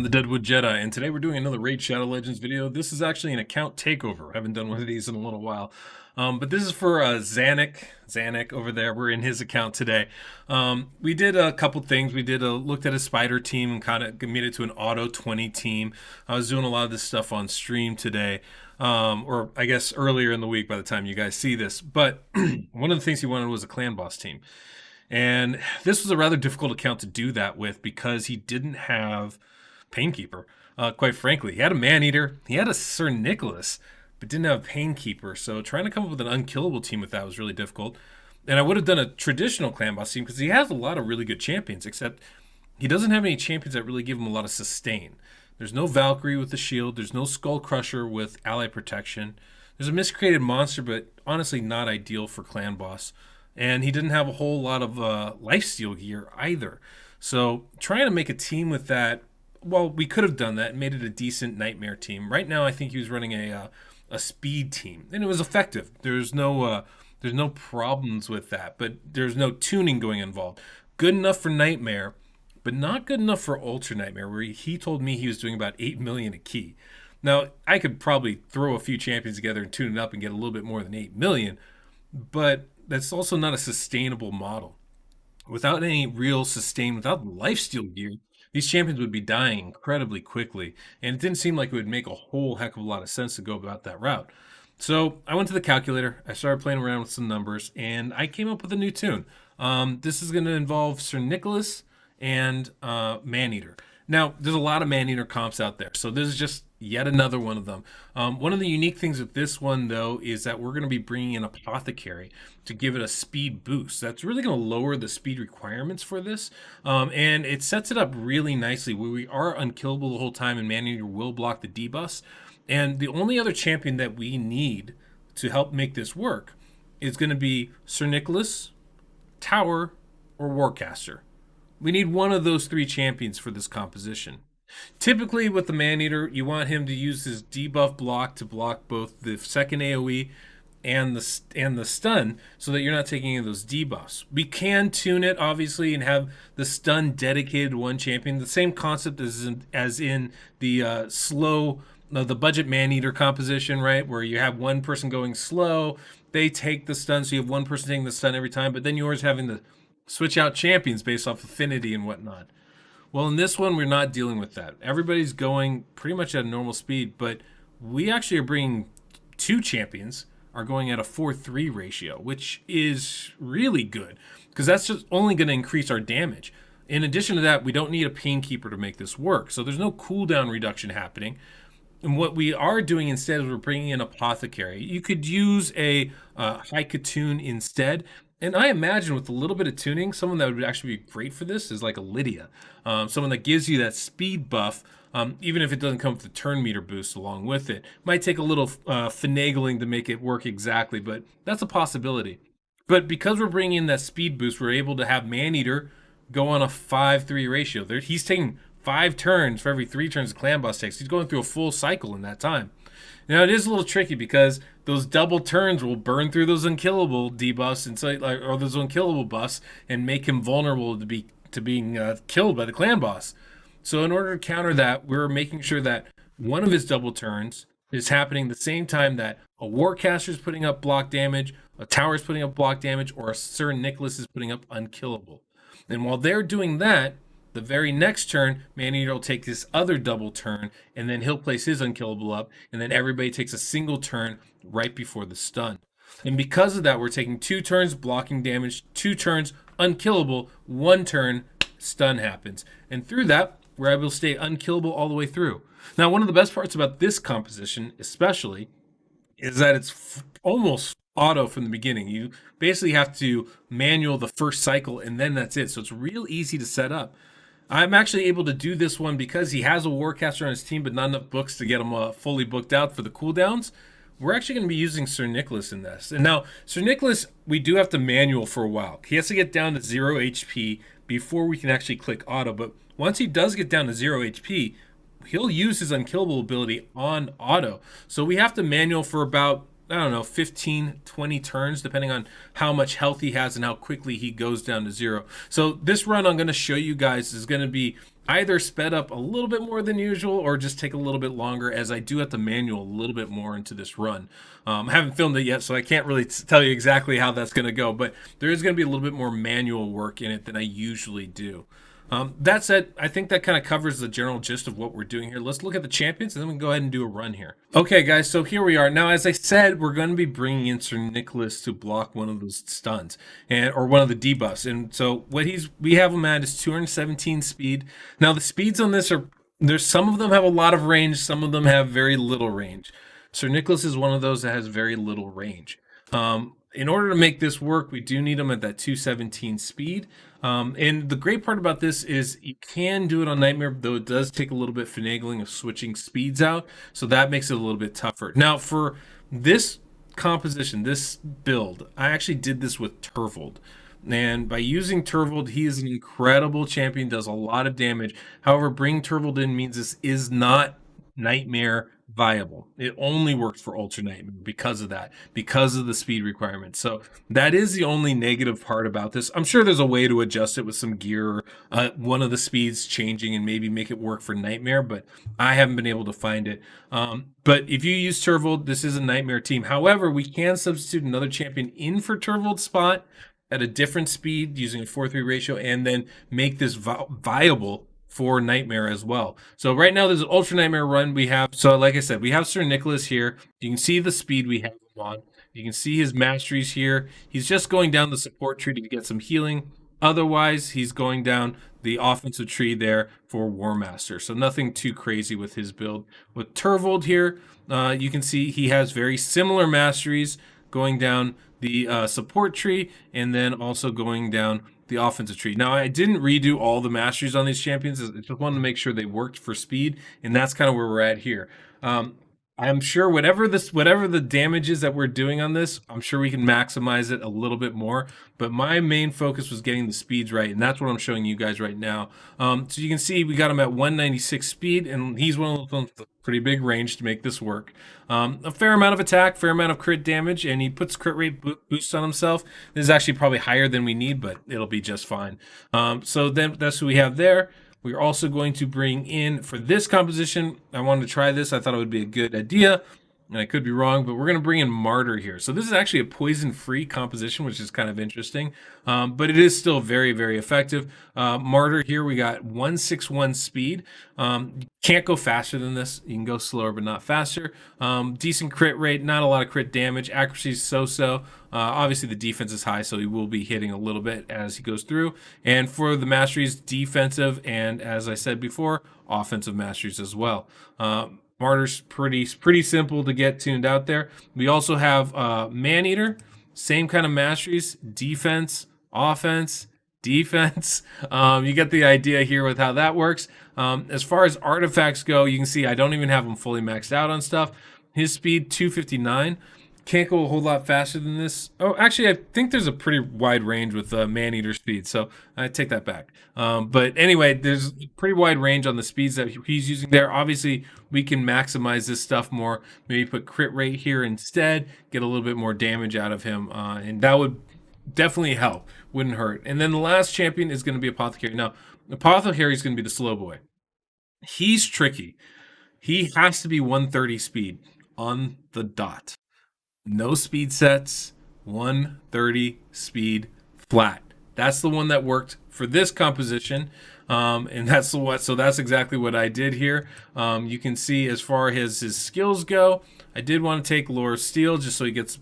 I'm the Deadwood Jedi, and today we're doing another Raid Shadow Legends video. This is actually an account takeover. I haven't done one of these in a little while. But this is for Zanuck over there. We're in his account today. We did a couple things. We did looked at a spider team and kind of made it to an auto 20 team. I was doing a lot of this stuff on stream today. Or I guess earlier in the week by the time you guys see this. But one of the things he wanted was a clan boss team. And this was a rather difficult account to do that with because he didn't have Painkeeper, quite frankly. He had a Maneater, he had a Sir Nicholas, but didn't have Painkeeper. So trying to come up with an unkillable team with that was really difficult. And I would have done a traditional clan boss team because he has a lot of really good champions, except he doesn't have any champions that really give him a lot of sustain. There's no Valkyrie with the shield, there's no Skull Crusher with ally protection. There's a miscreated monster, but honestly not ideal for clan boss. And he didn't have a whole lot of lifesteal gear either. So trying to make a team with that, well, we could have done that and made it a decent nightmare team. Right now, I think he was running a speed team, and it was effective. There's no problems with that, but there's no tuning going involved. Good enough for nightmare, but not good enough for ultra nightmare, where he told me he was doing about 8 million a key. Now, I could probably throw a few champions together and tune it up and get a little bit more than 8 million, but that's also not a sustainable model. Without any real sustain, without lifesteal gear, these champions would be dying incredibly quickly, and it didn't seem like it would make a whole heck of a lot of sense to go about that route. So I went to the calculator, I started playing around with some numbers, and I came up with a new tune. This is going to involve Sir Nicholas and Maneater. Now, there's a lot of Maneater comps out there, so this is just yet another one of them. One of the unique things with this one, though, is that we're going to be bringing in Apothecary to give it a speed boost. That's really going to lower the speed requirements for this, and it sets it up really nicely where we are unkillable the whole time, and Maneater will block the debuffs. And the only other champion that we need to help make this work is going to be Sir Nicholas, Tower, or Warcaster. We need one of those three champions for this composition. Typically with the Maneater, you want him to use his debuff block to block both the second AoE and the stun so that you're not taking any of those debuffs. We can tune it, obviously, and have the stun dedicated to one champion. The same concept as in the the budget Maneater composition, right? Where you have one person going slow, they take the stun, so you have one person taking the stun every time, but then yours having to switch out champions based off affinity and whatnot. Well, in this one, we're not dealing with that. Everybody's going pretty much at a normal speed, but we actually are bringing two champions are going at a 4-3 ratio, which is really good because that's just only going to increase our damage. In addition to that, we don't need a Painkeeper to make this work, so there's no cooldown reduction happening. And what we are doing instead is we're bringing in Apothecary. You could use a high Katoon instead. And I imagine with a little bit of tuning, someone that would actually be great for this is like a Lydia. Someone that gives you that speed buff, even if it doesn't come with the turn meter boost along with it. Might take a little finagling to make it work exactly, but that's a possibility. But because we're bringing in that speed boost, we're able to have Maneater go on a 5-3 ratio. He's taking 5 turns for every 3 turns the clan boss takes. He's going through a full cycle in that time. Now, it is a little tricky because those double turns will burn through those unkillable debuffs or those unkillable buffs and make him vulnerable to being killed by the clan boss. So in order to counter that, we're making sure that one of his double turns is happening the same time that a Warcaster is putting up block damage, a Tower is putting up block damage, or a Sir Nicholas is putting up unkillable. And while they're doing that, the very next turn, Maneater will take this other double turn, and then he'll place his unkillable up, and then everybody takes a single turn right before the stun. And because of that, we're taking 2 turns blocking damage, 2 turns unkillable, 1 turn stun happens. And through that, we're able to stay unkillable all the way through. Now, one of the best parts about this composition, especially, is that it's almost auto from the beginning. You basically have to manual the first cycle, and then that's it. So it's real easy to set up. I'm actually able to do this one because he has a Warcaster on his team, but not enough books to get him fully booked out for the cooldowns. We're actually going to be using Sir Nicholas in this. And now, Sir Nicholas, we do have to manual for a while. He has to get down to 0 HP before we can actually click auto. But once he does get down to 0 HP, he'll use his unkillable ability on auto. So we have to manual for about, I don't know, 15, 20 turns, depending on how much health he has and how quickly he goes down to 0. So this run I'm going to show you guys is going to be either sped up a little bit more than usual or just take a little bit longer, as I do have to manual a little bit more into this run. I haven't filmed it yet, so I can't really tell you exactly how that's going to go, but there is going to be a little bit more manual work in it than I usually do. That said, I think that kind of covers the general gist of what we're doing here. Let's look at the champions, and then we can go ahead and do a run here. Okay, guys, so here we are. Now, as I said, we're going to be bringing in Sir Nicholas to block one of those stuns, or one of the debuffs. And so what we have him at is 217 speed. Now, the speeds on this there's some of them have a lot of range, some of them have very little range. Sir Nicholas is one of those that has very little range. In order to make this work, we do need them at that 217 speed. And the great part about this is you can do it on Nightmare, though it does take a little bit finagling of switching speeds out. So that makes it a little bit tougher. Now, for this composition, this build, I actually did this with Turvold. And by using Turvold, he is an incredible champion, does a lot of damage. However, bringing Turvold in means this is not Nightmare viable. It only works for Ultra Nightmare because of that, because of the speed requirements. So that is the only negative part about this. I'm sure there's a way to adjust it with some gear, one of the speeds changing and maybe make it work for Nightmare, but I haven't been able to find it. But if you use Turvold, this is a Nightmare team. However, we can substitute another champion in for Turvold's spot at a different speed using a 4-3 ratio and then make this viable for Nightmare as well. So right now there's an Ultra Nightmare run we have. So like I said, we have Sir Nicholas here. You can see the speed we have him on. You can see his masteries here. He's just going down the support tree to get some healing. Otherwise, he's going down the offensive tree there for Warcaster. So nothing too crazy with his build. With Turvold here, you can see he has very similar masteries going down the support tree and then also going down the offensive tree. Now, I didn't redo all the masteries on these champions. I just wanted to make sure they worked for speed, and that's kind of where we're at here. I'm sure whatever the damage is that we're doing on this, I'm sure we can maximize it a little bit more. But my main focus was getting the speeds right, and that's what I'm showing you guys right now. So you can see we got him at 196 speed, and he's one of those pretty big range to make this work. A fair amount of attack, fair amount of crit damage, and he puts crit rate boost on himself. This is actually probably higher than we need, but it'll be just fine. So then that's who we have there. We're also going to bring in, for this composition, I wanted to try this. I thought it would be a good idea, and I could be wrong, but we're going to bring in Martyr here. So this is actually a poison-free composition, which is kind of interesting, but it is still very, very effective. Martyr here, we got 161 speed. Can't go faster than this. You can go slower, but not faster. Decent crit rate, not a lot of crit damage. Accuracy is so-so. Obviously, the defense is high, so he will be hitting a little bit as he goes through. And for the masteries, defensive, and as I said before, offensive masteries as well. Martyr's pretty simple to get tuned out there. We also have Maneater, same kind of masteries, defense, offense, defense. You get the idea here with how that works. As far as artifacts go, you can see I don't even have them fully maxed out on stuff. His speed, 259. Can't go a whole lot faster than this. Oh, actually, I think there's a pretty wide range with Maneater speed, so I take that back. But anyway, there's a pretty wide range on the speeds that he's using there. Obviously, we can maximize this stuff more. Maybe put crit rate here instead, get a little bit more damage out of him, and that would definitely help. Wouldn't hurt. And then the last champion is going to be Apothecary. Now, Apothecary is going to be the slow boy. He's tricky. He has to be 130 speed on the dot. No speed sets, 130 speed flat. That's the one that worked for this composition. And that's so that's exactly what I did here. You can see as far as his skills go, I did want to take Lore of Steel just so he gets,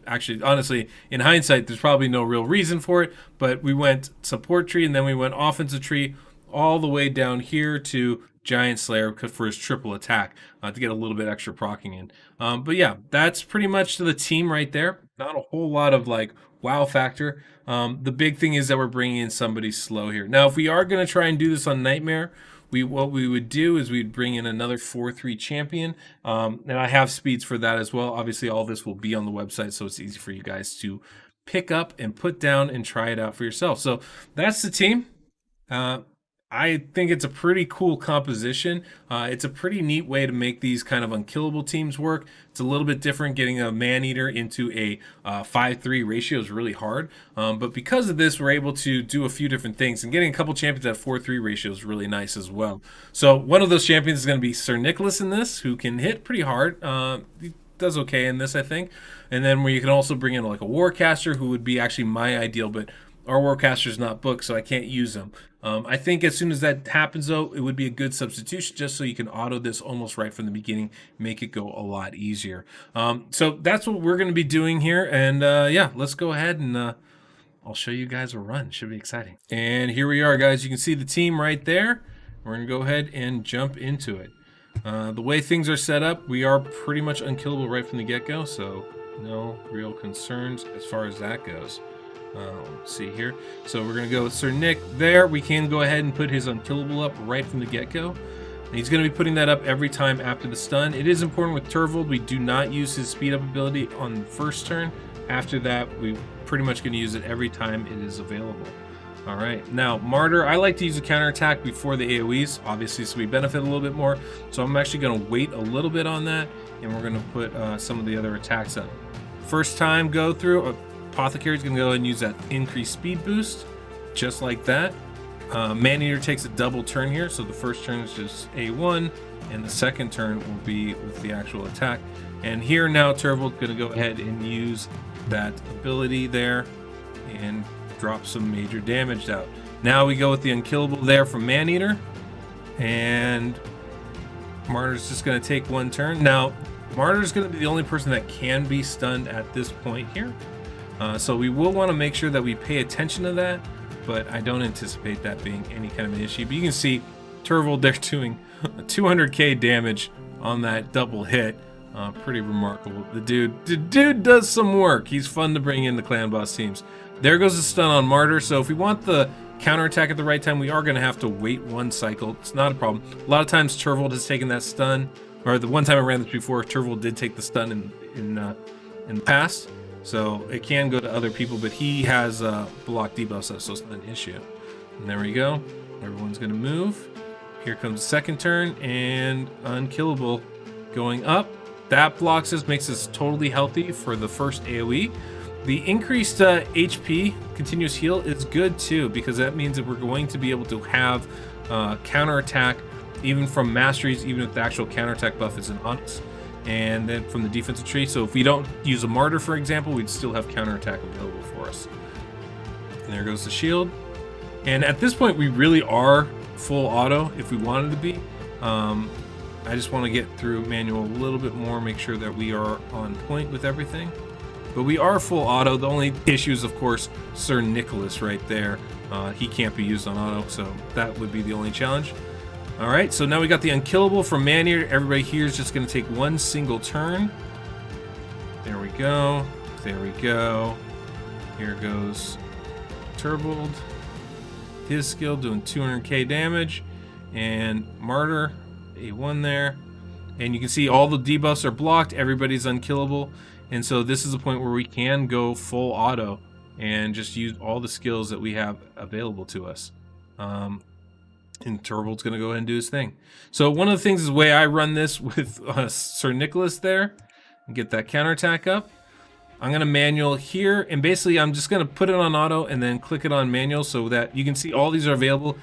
actually, honestly, in hindsight, there's probably no real reason for it, but we went support tree and then we went offensive tree all the way down here to Giant Slayer for his triple attack to get a little bit extra proccing in. But yeah, that's pretty much the team right there. Not a whole lot of like wow factor. The big thing is that we're bringing in somebody slow here. Now, if we are going to try and do this on Nightmare, what we would do is we'd bring in another 4-3 champion. And I have speeds for that as well. Obviously, all this will be on the website, so it's easy for you guys to pick up and put down and try it out for yourself. So that's the team. I think it's a pretty cool composition. It's a pretty neat way to make these kind of unkillable teams work. It's a little bit different. Getting a Maneater into a 5-3 ratio is really hard. But because of this, we're able to do a few different things. And getting a couple champions at 4-3 ratio is really nice as well. So one of those champions is going to be Sir Nicholas in this, who can hit pretty hard. He does okay in this, I think. And then where you can also bring in like a Warcaster, who would be actually my ideal, but our Warcaster's not booked, so I can't use them. I think as soon as that happens, though, it would be a good substitution just so you can auto this almost right from the beginning, make it go a lot easier. So that's what we're going to be doing here. And yeah, let's go ahead and I'll show you guys a run. Should be exciting. And here we are, guys. You can see the team right there. We're going to go ahead and jump into it. The way things are set up, we are pretty much unkillable right from the get-go, so no real concerns as far as that goes. Let's see here. So we're going to go with Sir Nick there. We can go ahead and put his unkillable up right from the get-go. And he's going to be putting that up every time after the stun. It is important with Turvold, we do not use his speed up ability on the first turn. After that, we're pretty much going to use it every time it is available. All right, now Martyr, I like to use a counterattack before the AoEs, obviously, so we benefit a little bit more. So I'm actually going to wait a little bit on that, and we're going to put some of the other attacks up. First time go through, Apothecary is going to go ahead and use that increased speed boost, just like that. Maneater takes a double turn here, so the first turn is just A1, and the second turn will be with the actual attack. And here now Turvold is going to go ahead and use that ability there and drop some major damage out. Now we go with the unkillable there from Maneater, and Martyr's just going to take one turn. Now Martyr's going to be the only person that can be stunned at this point here. So we will want to make sure that we pay attention to that, but I don't anticipate that being any kind of an issue. But you can see Turvold there doing 200k damage on that double hit. Pretty remarkable. The dude does some work. He's fun to bring in the clan boss teams. There goes the stun on Martyr. So if we want the counterattack at the right time, we are going to have to wait one cycle. It's not a problem. A lot of times Turvold has taken that stun, or the one time I ran this before, Turvold did take the stun in the past. So it can go to other people, but he has block debuffs up, so it's not an issue. And there we go. Everyone's going to move. Here comes the second turn, and unkillable going up. That blocks us, makes us totally healthy for the first AoE. The increased HP, continuous heal, is good too, because that means that we're going to be able to have counterattack even from masteries, even if the actual counterattack buff isn't on us. And then from the defensive tree, so if we don't use a Martyr, for example, we'd still have counterattack available for us. And there goes the shield. And at this point, we really are full auto if we wanted to be. I just want to get through manual a little bit more, make sure that we are on point with everything. But we are full auto. The only issue is, of course, Sir Nicholas right there. He can't be used on auto, so that would be the only challenge. All right, so now we got the unkillable from Maneater. Everybody here is just going to take one single turn. There we go. There we go. Here goes Turvold. His skill doing 200k damage. And Martyr, A1 there. And you can see all the debuffs are blocked. Everybody's unkillable. And so this is a point where we can go full auto and just use all the skills that we have available to us. And Turvold's going to go ahead and do his thing. So one of the things is the way I run this with Sir Nicholas there, and get that counterattack up. I'm going to manual here, and basically I'm just going to put it on auto and then click it on manual so that you can see all these are available.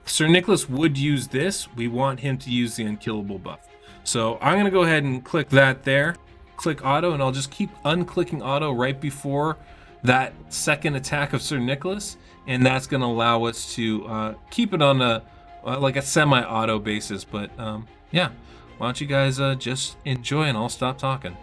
Sir Nicholas would use this. We want him to use the unkillable buff. So I'm going to go ahead and click that there, click auto, and I'll just keep unclicking auto right before that second attack of Sir Nicholas, and that's going to allow us to keep it on a like a semi-auto basis. But yeah, why don't you guys just enjoy, and I'll stop talking.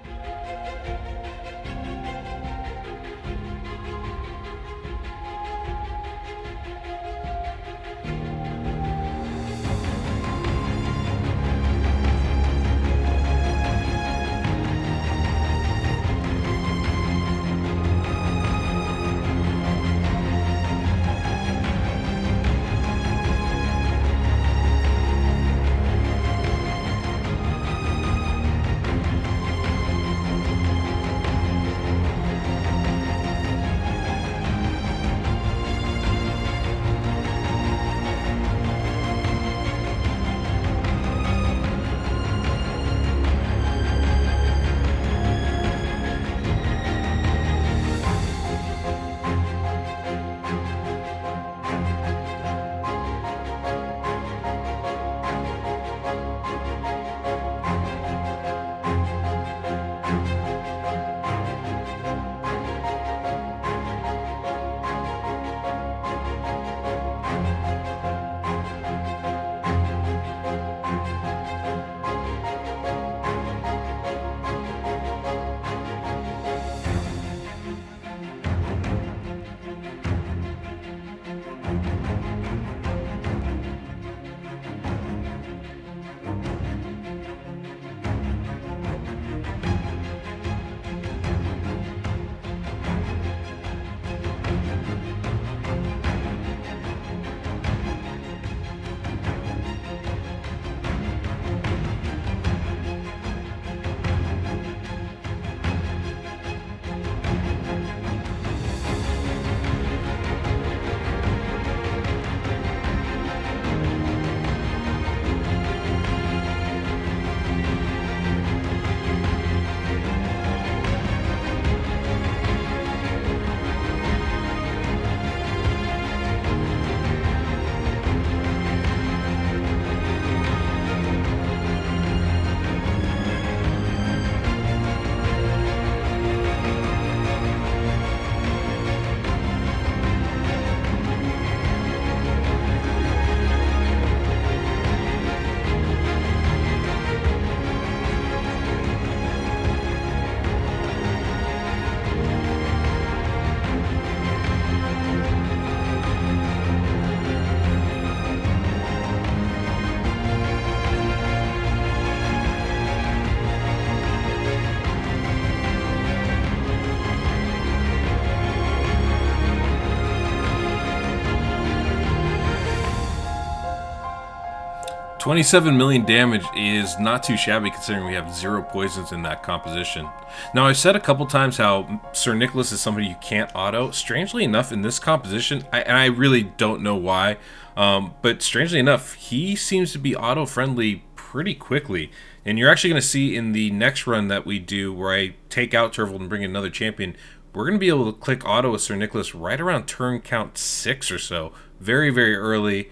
27 million damage is not too shabby considering we have 0 poisons in that composition. Now, I've said a couple times how Sir Nicholas is somebody you can't auto. Strangely enough, in this composition, and I really don't know why, but strangely enough, he seems to be auto-friendly pretty quickly. And you're actually going to see in the next run that we do, where I take out Turvold and bring in another champion, we're going to be able to click auto with Sir Nicholas right around turn count 6 or so. Very, very early.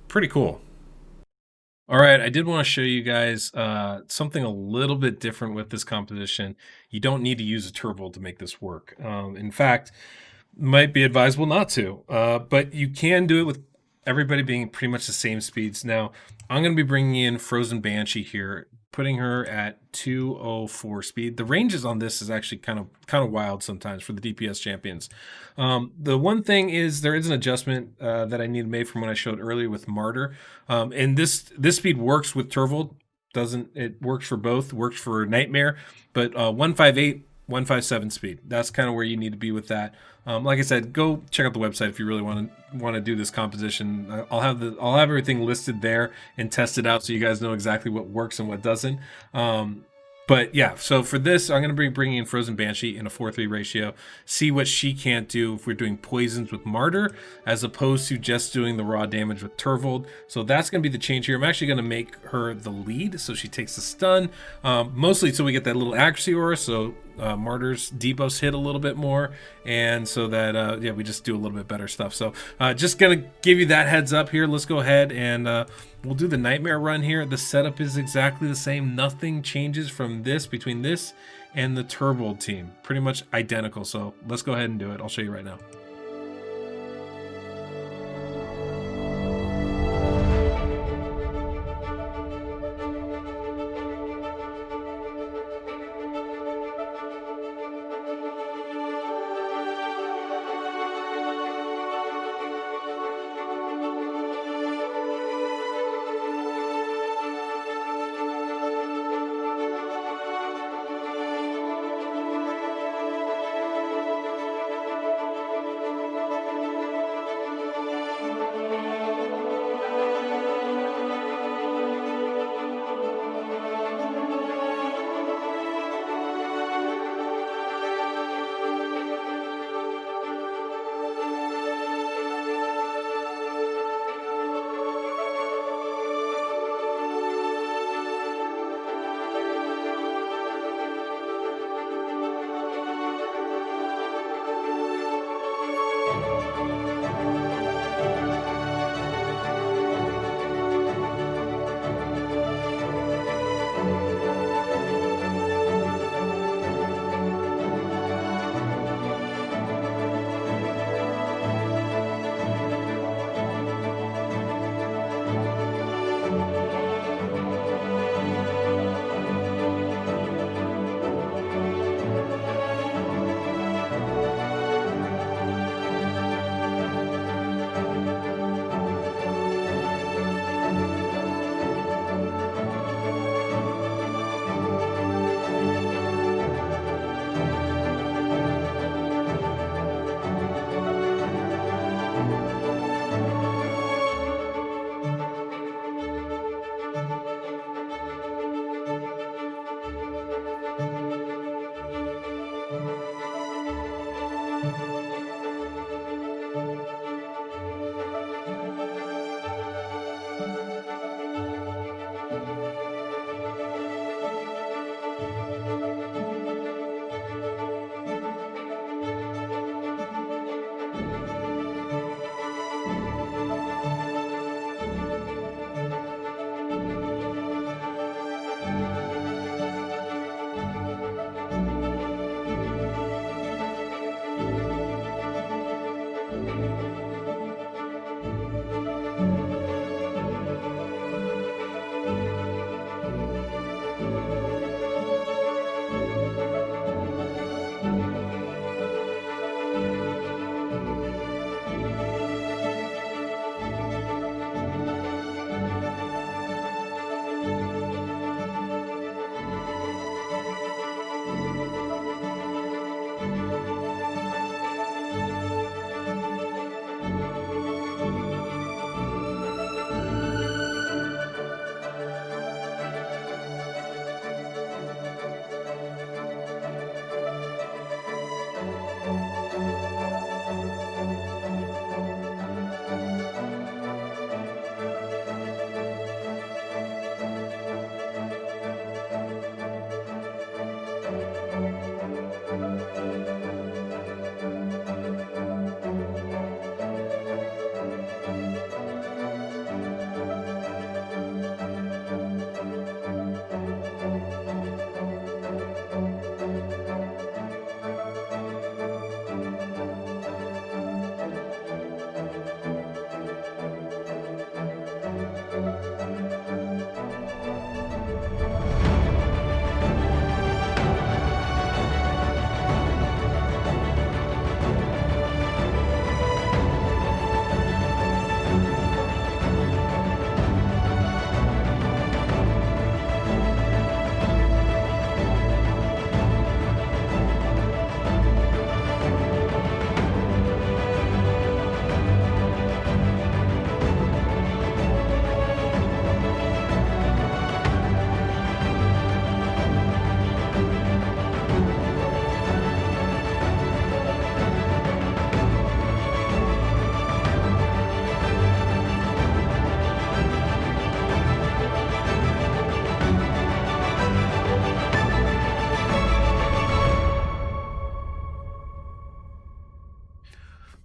Pretty cool. All right, I did want to show you guys something a little bit different with this composition. You don't need to use a Turvold to make this work. In fact, might be advisable not to, but you can do it with everybody being pretty much the same speeds. Now, I'm going to be bringing in Frozen Banshee here, putting her at 204 speed. The ranges on this is actually kind of wild sometimes for the DPS champions. The one thing is there is an adjustment that I need to make from what I showed earlier with Martyr. And this speed works with Turvold. It works for both, works for Nightmare, but 158, 157 speed. That's kind of where you need to be with that. Like I said, go check out the website if you really want to do this composition. I'll have everything listed there and test it out so you guys know exactly what works and what doesn't. But yeah, so for this, I'm going to be bringing in Frozen Banshee in a 4-3 ratio, see what she can't do if we're doing poisons with Martyr, as opposed to just doing the raw damage with Turvold. So that's going to be the change here. I'm actually going to make her the lead, so she takes the stun, mostly so we get that little accuracy aura, so Martyr's debuffs hit a little bit more, and so that, yeah, we just do a little bit better stuff. So just going to give you that heads up here. Let's go ahead and we'll do the Nightmare run here. The setup is exactly the same. Nothing changes from between this and the Turvold team. Pretty much identical. So let's go ahead and do it. I'll show you right now.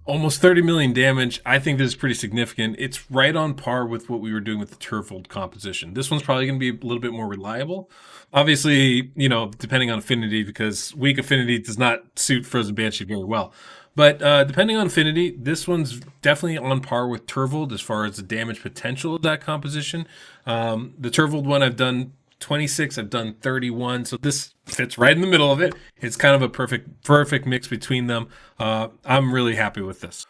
Almost 30 million damage. I think this is pretty significant. It's right on par with what we were doing with the Turvold composition. This one's probably going to be a little bit more reliable. Obviously, depending on affinity, because weak affinity does not suit Frozen Banshee very well. But depending on affinity, this one's definitely on par with Turvold as far as the damage potential of that composition. The Turvold one I've done 26, I've done 31, so this fits right in the middle of it. It's kind of a perfect mix between them. I'm really happy with this.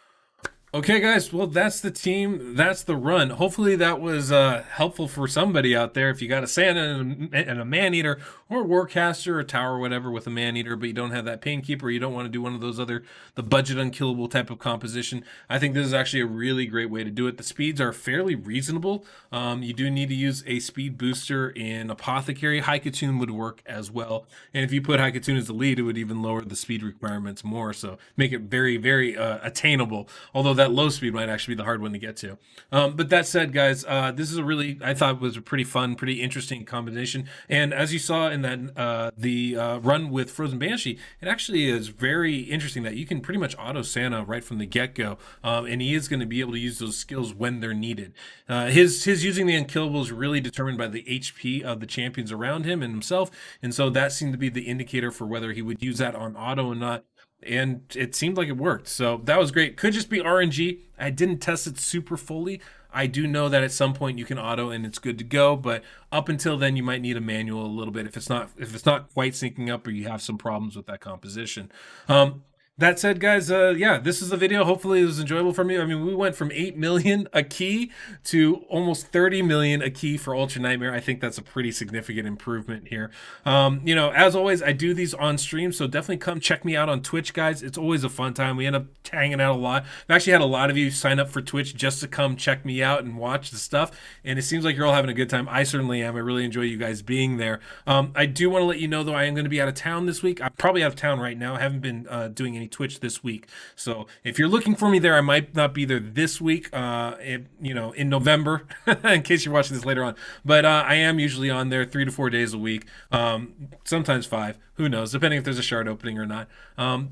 Okay, guys, well, that's the team. That's the run. Hopefully that was helpful for somebody out there. If you got a Santa and a Maneater or a Warcaster or a Tower or whatever with a Maneater, but you don't have that Painkeeper, you don't want to do one of those the budget unkillable type of composition, I think this is actually a really great way to do it. The speeds are fairly reasonable. You do need to use a speed booster in Apothecary. Haikatune would work as well. And if you put Haikatune as the lead, it would even lower the speed requirements more, so make it very, very attainable. Although that low speed might actually be the hard one to get to. But that said, guys, this is I thought was a pretty fun, pretty interesting combination. And as you saw in that the run with Frozen Banshee, it actually is very interesting that you can pretty much auto Santa right from the get-go, and he is going to be able to use those skills when they're needed. His using the unkillable is really determined by the HP of the champions around him and himself, and so that seemed to be the indicator for whether he would use that on auto or not. And it seemed like it worked. So that was great. Could just be RNG. I didn't test it super fully. I do know that at some point you can auto and it's good to go, but up until then you might need a manual a little bit if it's not quite syncing up or you have some problems with that composition. That said, guys, yeah, this is the video. Hopefully it was enjoyable for me. I mean, we went from 8 million a key to almost 30 million a key for Ultra Nightmare. I think that's a pretty significant improvement here. As always, I do these on stream, so definitely come check me out on Twitch, guys. It's always a fun time. We end up hanging out a lot. I've actually had a lot of you sign up for Twitch just to come check me out and watch the stuff, and it seems like you're all having a good time. I certainly am. I really enjoy you guys being there. I do want to let you know, though, I am going to be out of town this week. I'm probably out of town right now. I haven't been doing any Twitch this week, so if you're looking for me there, I might not be there this week, in November, in case you're watching this later on, but I am usually on there 3 to 4 days a week, sometimes 5, who knows, depending if there's a shard opening or not.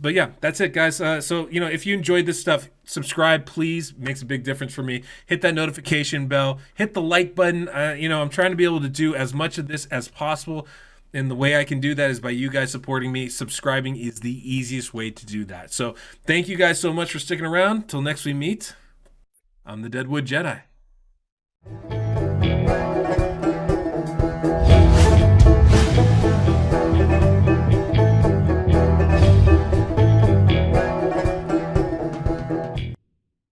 But yeah, that's it, guys. So if you enjoyed this stuff, subscribe, please. It makes a big difference for me. Hit that notification bell, hit the like button. I'm trying to be able to do as much of this as possible. And the way I can do that is by you guys supporting me. Subscribing is the easiest way to do that. So thank you guys so much for sticking around. Till next we meet, I'm the Deadwood Jedi.